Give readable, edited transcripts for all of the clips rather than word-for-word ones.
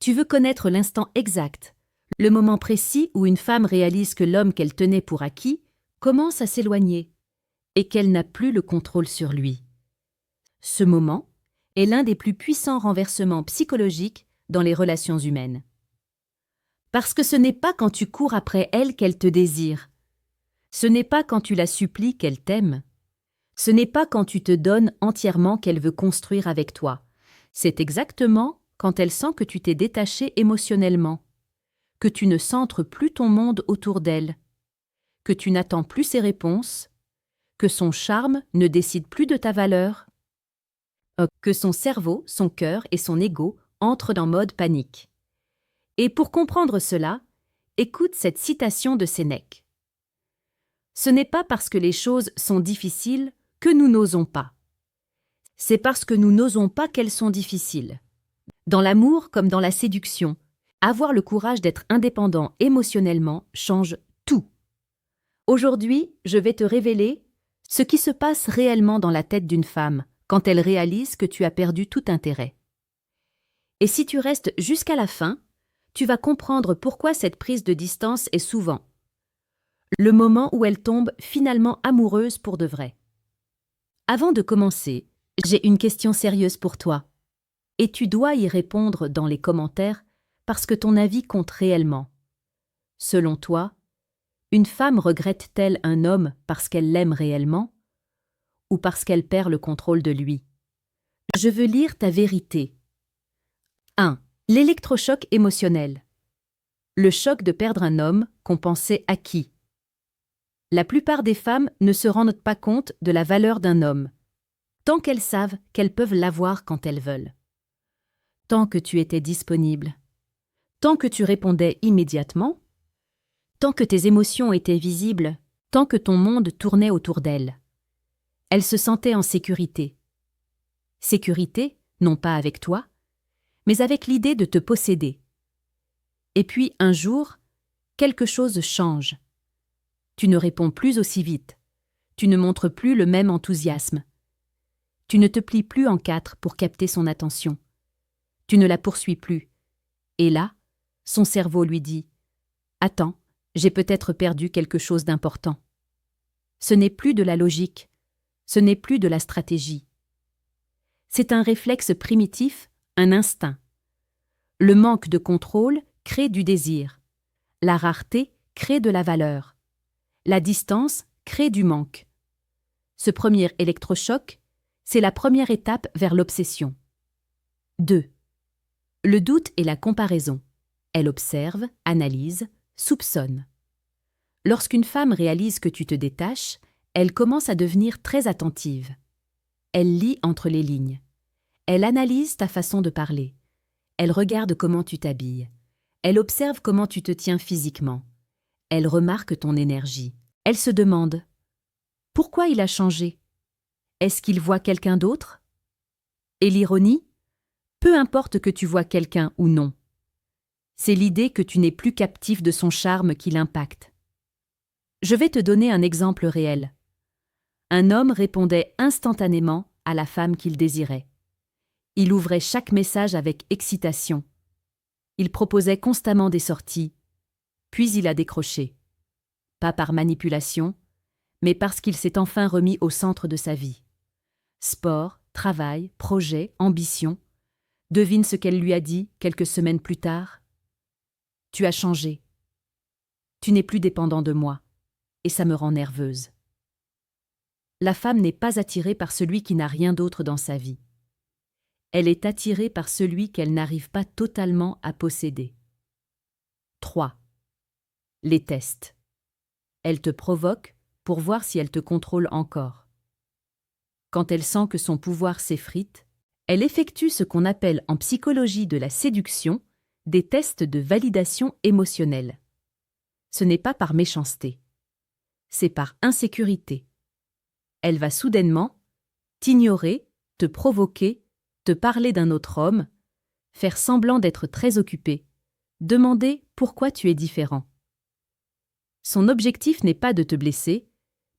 Tu veux connaître l'instant exact, le moment précis où une femme réalise que l'homme qu'elle tenait pour acquis commence à s'éloigner et qu'elle n'a plus le contrôle sur lui. Ce moment est l'un des plus puissants renversements psychologiques dans les relations humaines. Parce que ce n'est pas quand tu cours après elle qu'elle te désire. Ce n'est pas quand tu la supplies qu'elle t'aime. Ce n'est pas quand tu te donnes entièrement qu'elle veut construire avec toi. C'est exactement quand elle sent que tu t'es détaché émotionnellement, que tu ne centres plus ton monde autour d'elle, que tu n'attends plus ses réponses, que son charme ne décide plus de ta valeur, que son cerveau, son cœur et son ego entrent dans mode panique. Et pour comprendre cela, écoute cette citation de Sénèque. « Ce n'est pas parce que les choses sont difficiles que nous n'osons pas. C'est parce que nous n'osons pas qu'elles sont difficiles. » Dans l'amour comme dans la séduction, avoir le courage d'être indépendant émotionnellement change tout. Aujourd'hui, je vais te révéler ce qui se passe réellement dans la tête d'une femme quand elle réalise que tu as perdu tout intérêt. Et si tu restes jusqu'à la fin, tu vas comprendre pourquoi cette prise de distance est souvent le moment où elle tombe finalement amoureuse pour de vrai. Avant de commencer, j'ai une question sérieuse pour toi. Et tu dois y répondre dans les commentaires parce que ton avis compte réellement. Selon toi, une femme regrette-t-elle un homme parce qu'elle l'aime réellement ou parce qu'elle perd le contrôle de lui? Je veux lire ta vérité. 1. L'électrochoc émotionnel. Le choc de perdre un homme qu'on pensait acquis. La plupart des femmes ne se rendent pas compte de la valeur d'un homme, tant qu'elles savent qu'elles peuvent l'avoir quand elles veulent. Tant que tu étais disponible, tant que tu répondais immédiatement, tant que tes émotions étaient visibles, tant que ton monde tournait autour d'elle. Elle se sentait en sécurité. Sécurité, non pas avec toi, mais avec l'idée de te posséder. Et puis, un jour, quelque chose change. Tu ne réponds plus aussi vite. Tu ne montres plus le même enthousiasme. Tu ne te plies plus en quatre pour capter son attention. Tu ne la poursuis plus. Et là, son cerveau lui dit « Attends, j'ai peut-être perdu quelque chose d'important. » Ce n'est plus de la logique, ce n'est plus de la stratégie. C'est un réflexe primitif, un instinct. Le manque de contrôle crée du désir. La rareté crée de la valeur. La distance crée du manque. Ce premier électrochoc, c'est la première étape vers l'obsession. 2. Le doute et la comparaison. Elle observe, analyse, soupçonne. Lorsqu'une femme réalise que tu te détaches, elle commence à devenir très attentive. Elle lit entre les lignes. Elle analyse ta façon de parler. Elle regarde comment tu t'habilles. Elle observe comment tu te tiens physiquement. Elle remarque ton énergie. Elle se demande « Pourquoi il a changé? Est-ce qu'il voit quelqu'un d'autre ?» Et l'ironie? Peu importe que tu vois quelqu'un ou non. C'est l'idée que tu n'es plus captif de son charme qui l'impacte. Je vais te donner un exemple réel. Un homme répondait instantanément à la femme qu'il désirait. Il ouvrait chaque message avec excitation. Il proposait constamment des sorties, puis il a décroché. Pas par manipulation, mais parce qu'il s'est enfin remis au centre de sa vie. Sport, travail, projet, ambition. Devine ce qu'elle lui a dit quelques semaines plus tard. « Tu as changé. Tu n'es plus dépendant de moi, et ça me rend nerveuse. » La femme n'est pas attirée par celui qui n'a rien d'autre dans sa vie. Elle est attirée par celui qu'elle n'arrive pas totalement à posséder. 3. Les tests. Elle te provoque pour voir si elle te contrôle encore. Quand elle sent que son pouvoir s'effrite, elle effectue ce qu'on appelle en psychologie de la séduction des tests de validation émotionnelle. Ce n'est pas par méchanceté, c'est par insécurité. Elle va soudainement t'ignorer, te provoquer, te parler d'un autre homme, faire semblant d'être très occupée, demander pourquoi tu es différent. Son objectif n'est pas de te blesser,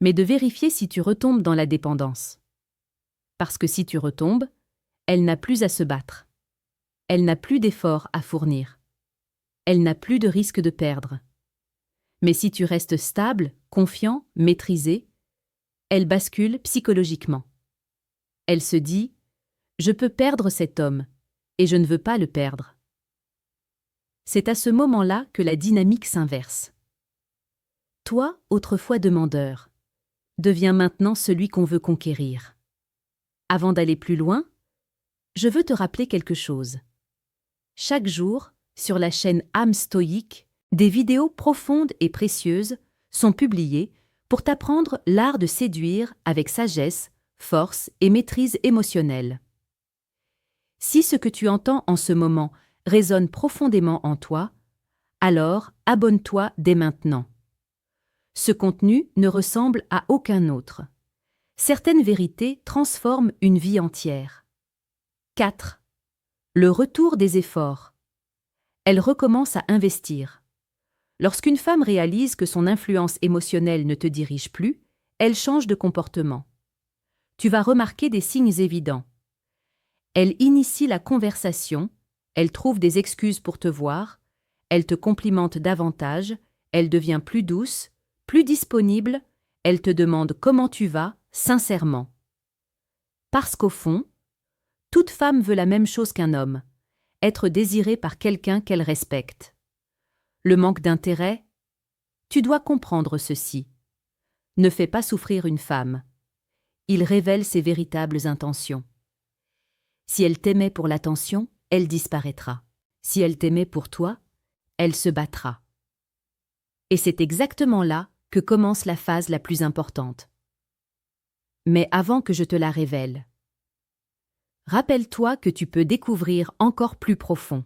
mais de vérifier si tu retombes dans la dépendance. Parce que si tu retombes, elle n'a plus à se battre. Elle n'a plus d'efforts à fournir. Elle n'a plus de risque de perdre. Mais si tu restes stable, confiant, maîtrisé, elle bascule psychologiquement. Elle se dit « Je peux perdre cet homme, et je ne veux pas le perdre ». C'est à ce moment-là que la dynamique s'inverse. Toi, autrefois demandeur, deviens maintenant celui qu'on veut conquérir. Avant d'aller plus loin, je veux te rappeler quelque chose. Chaque jour, sur la chaîne Âme Stoïque, des vidéos profondes et précieuses sont publiées pour t'apprendre l'art de séduire avec sagesse, force et maîtrise émotionnelle. Si ce que tu entends en ce moment résonne profondément en toi, alors abonne-toi dès maintenant. Ce contenu ne ressemble à aucun autre. Certaines vérités transforment une vie entière. 4. Le retour des efforts. Elle recommence à investir. Lorsqu'une femme réalise que son influence émotionnelle ne te dirige plus, elle change de comportement. Tu vas remarquer des signes évidents. Elle initie la conversation, elle trouve des excuses pour te voir, elle te complimente davantage, elle devient plus douce, plus disponible, elle te demande comment tu vas, sincèrement. Parce qu'au fond, toute femme veut la même chose qu'un homme, être désirée par quelqu'un qu'elle respecte. Le manque d'intérêt? Tu dois comprendre ceci. Ne fais pas souffrir une femme. Il révèle ses véritables intentions. Si elle t'aimait pour l'attention, elle disparaîtra. Si elle t'aimait pour toi, elle se battra. Et c'est exactement là que commence la phase la plus importante. Mais avant que je te la révèle, rappelle-toi que tu peux découvrir encore plus profond.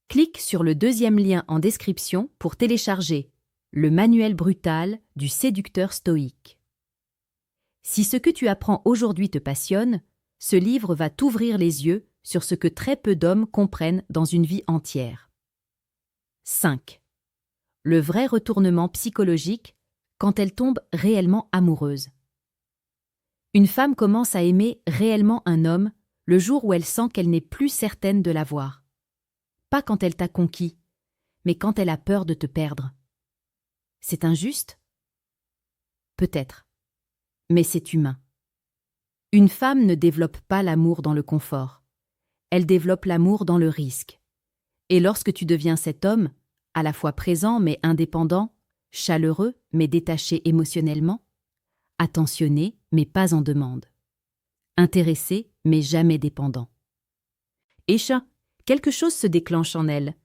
Clique sur le deuxième lien en description pour télécharger le manuel brutal du séducteur stoïque. Si ce que tu apprends aujourd'hui te passionne, ce livre va t'ouvrir les yeux sur ce que très peu d'hommes comprennent dans une vie entière. 5. Le vrai retournement psychologique quand elle tombe réellement amoureuse. Une femme commence à aimer réellement un homme le jour où elle sent qu'elle n'est plus certaine de l'avoir. Pas quand elle t'a conquis, mais quand elle a peur de te perdre. C'est injuste? Peut-être, mais c'est humain. Une femme ne développe pas l'amour dans le confort. Elle développe l'amour dans le risque. Et lorsque tu deviens cet homme, à la fois présent mais indépendant, chaleureux mais détaché émotionnellement, attentionné mais pas en demande, intéressé mais jamais dépendant. Et quelque chose se déclenche en elle.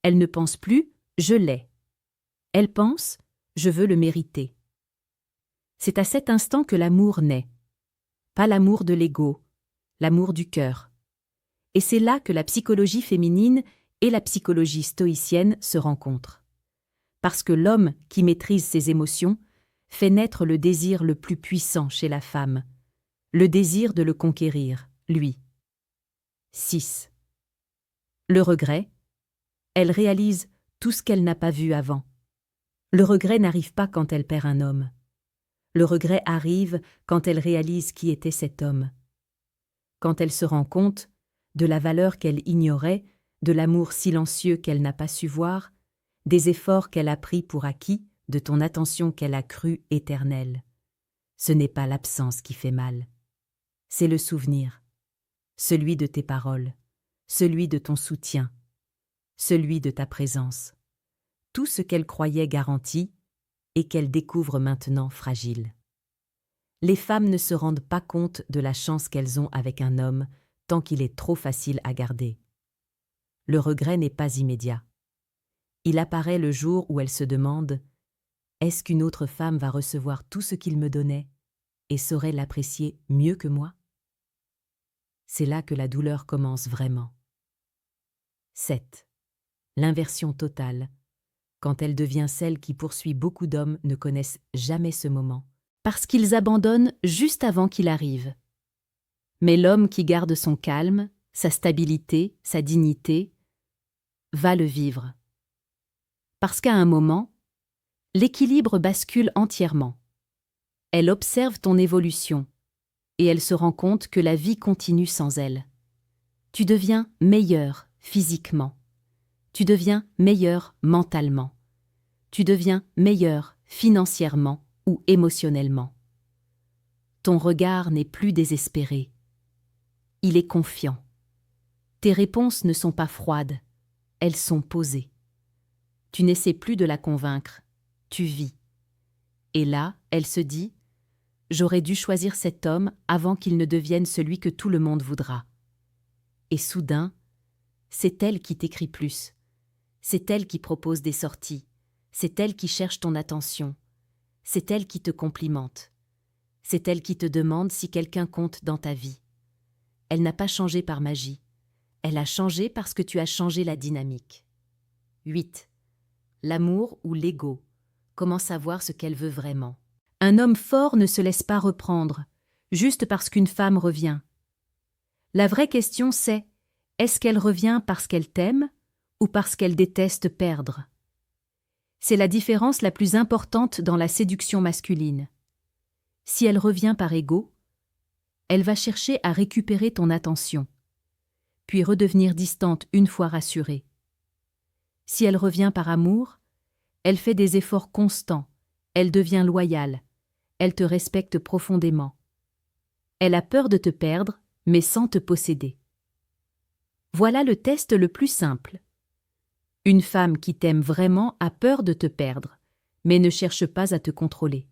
Elle ne pense plus « je l'ai ». Elle pense « je veux le mériter ». C'est à cet instant que l'amour naît. Pas l'amour de l'ego, l'amour du cœur. Et c'est là que la psychologie féminine et la psychologie stoïcienne se rencontrent. Parce que l'homme qui maîtrise ses émotions fait naître le désir le plus puissant chez la femme, le désir de le conquérir, lui. 6. Le regret, elle réalise tout ce qu'elle n'a pas vu avant. Le regret n'arrive pas quand elle perd un homme. Le regret arrive quand elle réalise qui était cet homme. Quand elle se rend compte de la valeur qu'elle ignorait, de l'amour silencieux qu'elle n'a pas su voir, des efforts qu'elle a pris pour acquis, de ton attention qu'elle a crue éternelle. Ce n'est pas l'absence qui fait mal. C'est le souvenir, celui de tes paroles, celui de ton soutien, celui de ta présence. Tout ce qu'elle croyait garanti et qu'elle découvre maintenant fragile. Les femmes ne se rendent pas compte de la chance qu'elles ont avec un homme tant qu'il est trop facile à garder. Le regret n'est pas immédiat. Il apparaît le jour où elles se demandent « Est-ce qu'une autre femme va recevoir tout ce qu'il me donnait et saurait l'apprécier mieux que moi ?» C'est là que la douleur commence vraiment. 7. L'inversion totale, quand elle devient celle qui poursuit beaucoup d'hommes ne connaissent jamais ce moment, parce qu'ils abandonnent juste avant qu'il arrive. Mais l'homme qui garde son calme, sa stabilité, sa dignité, va le vivre. Parce qu'à un moment, l'équilibre bascule entièrement. Elle observe ton évolution et elle se rend compte que la vie continue sans elle. Tu deviens meilleur physiquement. Tu deviens meilleur mentalement. Tu deviens meilleur financièrement ou émotionnellement. Ton regard n'est plus désespéré. Il est confiant. Tes réponses ne sont pas froides, elles sont posées. Tu n'essaies plus de la convaincre, tu vis. Et là, elle se dit « J'aurais dû choisir cet homme avant qu'il ne devienne celui que tout le monde voudra. » Et soudain, c'est elle qui t'écrit plus. C'est elle qui propose des sorties. C'est elle qui cherche ton attention. C'est elle qui te complimente. C'est elle qui te demande si quelqu'un compte dans ta vie. Elle n'a pas changé par magie. Elle a changé parce que tu as changé la dynamique. 8. L'amour ou l'ego. Comment savoir ce qu'elle veut vraiment? Un homme fort ne se laisse pas reprendre, juste parce qu'une femme revient. La vraie question c'est, est-ce qu'elle revient parce qu'elle t'aime ou parce qu'elle déteste perdre? C'est la différence la plus importante dans la séduction masculine. Si elle revient par ego, elle va chercher à récupérer ton attention, puis redevenir distante une fois rassurée. Si elle revient par amour, elle fait des efforts constants, elle devient loyale, elle te respecte profondément. Elle a peur de te perdre, mais sans te posséder. Voilà le test le plus simple. Une femme qui t'aime vraiment a peur de te perdre, mais ne cherche pas à te contrôler.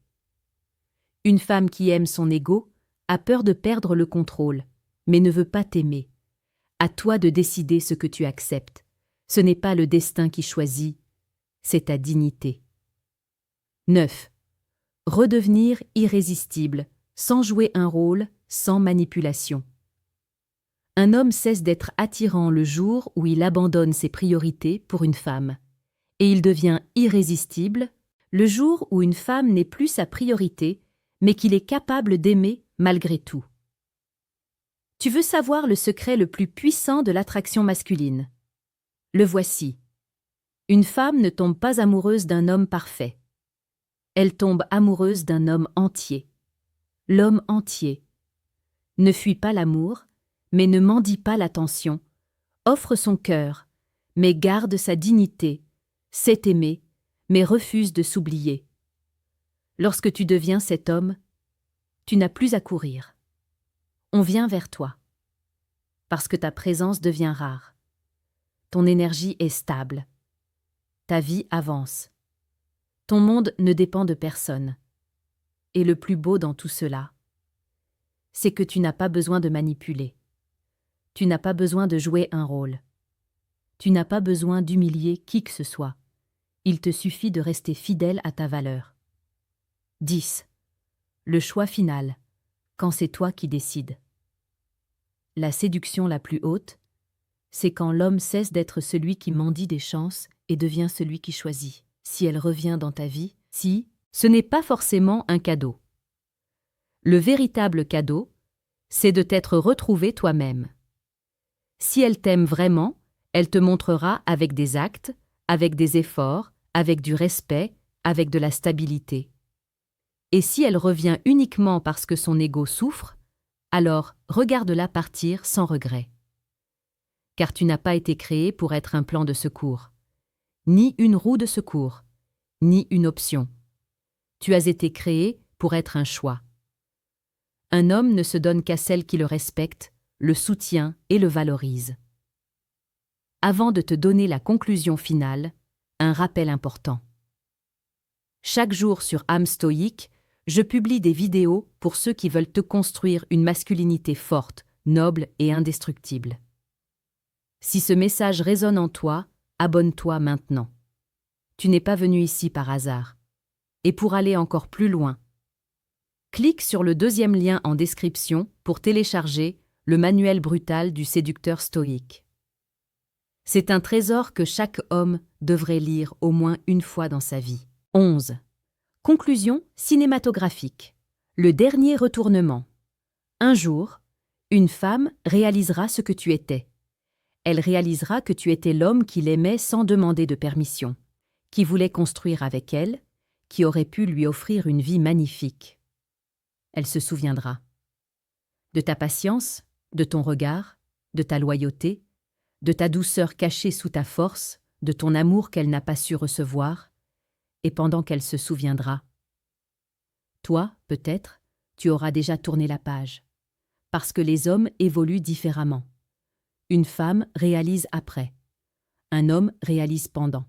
Une femme qui aime son ego a peur de perdre le contrôle, mais ne veut pas t'aimer. À toi de décider ce que tu acceptes. Ce n'est pas le destin qui choisit, c'est ta dignité. 9. Redevenir irrésistible, sans jouer un rôle, sans manipulation. Un homme cesse d'être attirant le jour où il abandonne ses priorités pour une femme, et il devient irrésistible le jour où une femme n'est plus sa priorité, mais qu'il est capable d'aimer malgré tout. Tu veux savoir le secret le plus puissant de l'attraction masculine? Le voici. Une femme ne tombe pas amoureuse d'un homme parfait. Elle tombe amoureuse d'un homme entier. L'homme entier. Ne fuit pas l'amour, mais ne mendie pas l'attention, offre son cœur, mais garde sa dignité, sait aimer, mais refuse de s'oublier. Lorsque tu deviens cet homme, tu n'as plus à courir. On vient vers toi, parce que ta présence devient rare. Ton énergie est stable. Ta vie avance. Ton monde ne dépend de personne. Et le plus beau dans tout cela, c'est que tu n'as pas besoin de manipuler. Tu n'as pas besoin de jouer un rôle. Tu n'as pas besoin d'humilier qui que ce soit. Il te suffit de rester fidèle à ta valeur. 10. Le choix final, quand c'est toi qui décides. La séduction la plus haute, c'est quand l'homme cesse d'être celui qui mendie des chances et devient celui qui choisit. Si elle revient dans ta vie, si, ce n'est pas forcément un cadeau. Le véritable cadeau, c'est de t'être retrouvé toi-même. Si elle t'aime vraiment, elle te montrera avec des actes, avec des efforts, avec du respect, avec de la stabilité. Et si elle revient uniquement parce que son ego souffre, alors regarde-la partir sans regret. Car tu n'as pas été créé pour être un plan de secours, ni une roue de secours, ni une option. Tu as été créé pour être un choix. Un homme ne se donne qu'à celle qui le respecte, le soutient et le valorise. Avant de te donner la conclusion finale, un rappel important. Chaque jour sur âme stoïque, je publie des vidéos pour ceux qui veulent te construire une masculinité forte, noble et indestructible. Si ce message résonne en toi, abonne-toi maintenant. Tu n'es pas venu ici par hasard. Et pour aller encore plus loin, clique sur le deuxième lien en description pour télécharger le manuel brutal du séducteur stoïque. C'est un trésor que chaque homme devrait lire au moins une fois dans sa vie. 11. Conclusion cinématographique. Le dernier retournement. Un jour, une femme réalisera ce que tu étais. Elle réalisera que tu étais l'homme qui l'aimait sans demander de permission, qui voulait construire avec elle, qui aurait pu lui offrir une vie magnifique. Elle se souviendra de ta patience, de ton regard, de ta loyauté, de ta douceur cachée sous ta force, de ton amour qu'elle n'a pas su recevoir, et pendant qu'elle se souviendra. Toi, peut-être, tu auras déjà tourné la page, parce que les hommes évoluent différemment. Une femme réalise après. Un homme réalise pendant.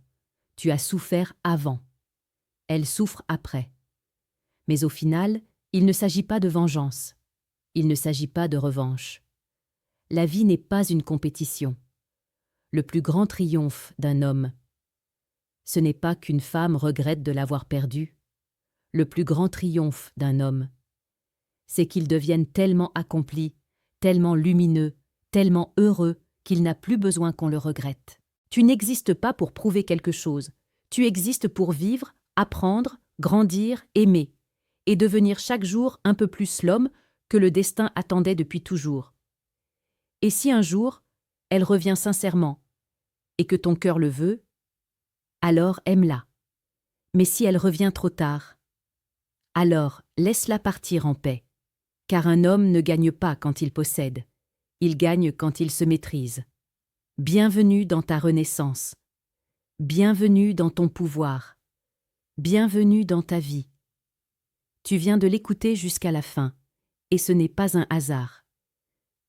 Tu as souffert avant. Elle souffre après. Mais au final, il ne s'agit pas de vengeance. Il ne s'agit pas de revanche. La vie n'est pas une compétition. Le plus grand triomphe d'un homme, ce n'est pas qu'une femme regrette de l'avoir perdu. Le plus grand triomphe d'un homme, c'est qu'il devienne tellement accompli, tellement lumineux, tellement heureux qu'il n'a plus besoin qu'on le regrette. Tu n'existes pas pour prouver quelque chose. Tu existes pour vivre, apprendre, grandir, aimer, et devenir chaque jour un peu plus l'homme que le destin attendait depuis toujours. Et si un jour, elle revient sincèrement, et que ton cœur le veut, alors aime-la. Mais si elle revient trop tard, alors laisse-la partir en paix. Car un homme ne gagne pas quand il possède, il gagne quand il se maîtrise. Bienvenue dans ta renaissance. Bienvenue dans ton pouvoir. Bienvenue dans ta vie. Tu viens de l'écouter jusqu'à la fin, et ce n'est pas un hasard.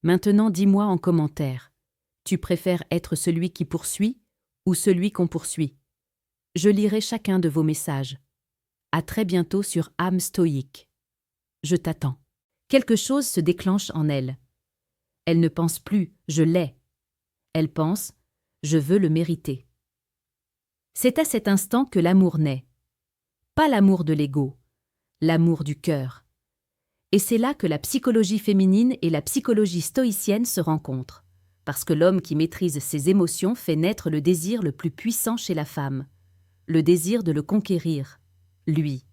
Maintenant, dis-moi en commentaire, tu préfères être celui qui poursuit ou celui qu'on poursuit? Je lirai chacun de vos messages. À très bientôt sur âme stoïque. Je t'attends. Quelque chose se déclenche en elle. Elle ne pense plus « je l'ai ». Elle pense « je veux le mériter ». C'est à cet instant que l'amour naît. Pas l'amour de l'ego, l'amour du cœur. Et c'est là que la psychologie féminine et la psychologie stoïcienne se rencontrent, parce que l'homme qui maîtrise ses émotions fait naître le désir le plus puissant chez la femme, le désir de le conquérir, lui.